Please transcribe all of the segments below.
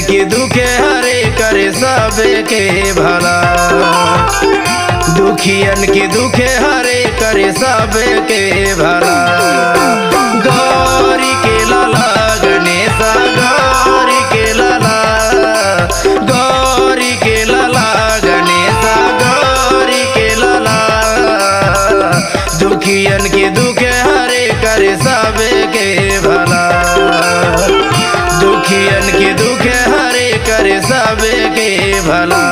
के दुखे हरे करे सबके भला। दुखियन के दुखे हरे करे सबके भला। गौरी के लाला गणेशा गौरी के लाला, गौरी के लाला गणेशा गौरी के लाला। दुखियन के दुखे हरे करे सबके भला। दुखियन के दुखे हरे करे सबके भला।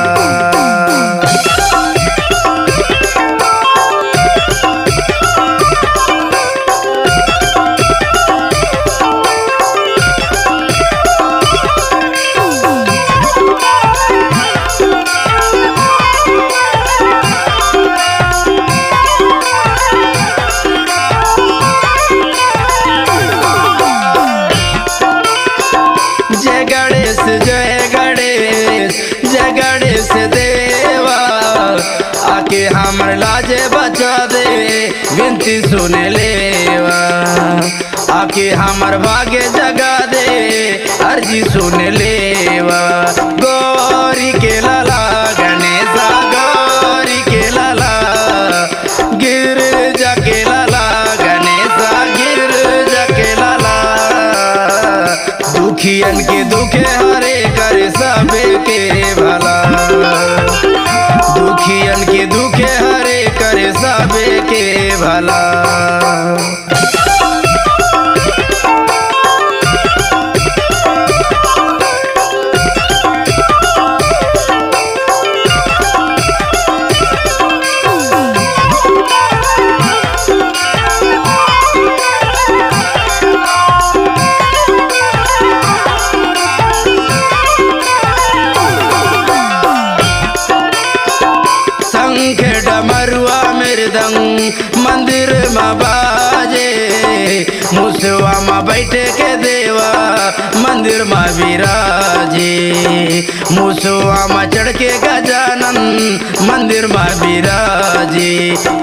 जय गणेश जय गणेश जय गणेश देवा। आके हमर लाजे बचा दे विनती सुन लेवा। आके हमर भाग्य जगा दे अर्जी सुन लेवा। गौरी के लाला गणेशा गौरी के लाला, गिरजा के लाला गणेशा गिरजा के लाला। दुखियन के दुखे हरे करे सबके भला। दुखियन के दुखे हरे करे सबके भला। शंख डमरुआ मृदंग मंदिर में बाजे। मुसवा में बैठे के देवा मंदिर में विराजे। मुसवा में चढ़ के गजानन मंदिर में विराजे।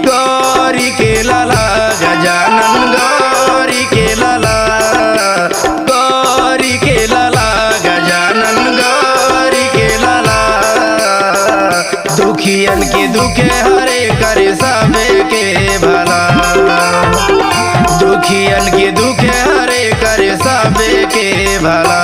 गौरी के लाला गजानन गौरी के लाला, गौरी के लाला गजानन गौरी के लाला। दुखियन के दुखे हरे करे सबके भला। दुखियन के दुखे हरे करे सबके भला।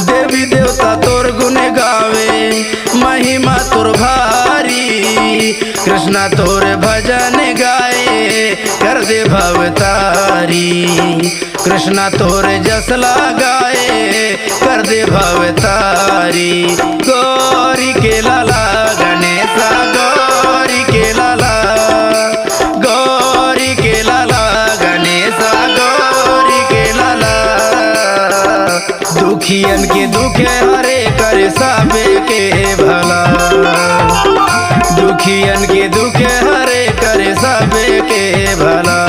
देवी देवता तोर गुण गावे महिमा तोर भारी। कृष्णा तोर भजन गाए कर दे भवतारी। कृष्णा तोर जसला गाए कर दे भवतारी। गौरी के लाला गणेशा गौरी के लाला, गौरी के लाला गणेशा गौरी के लाला। दुखियन के दुखे हरे करे सबके भला। दुखियन के दुखे हरे करे सबके भला।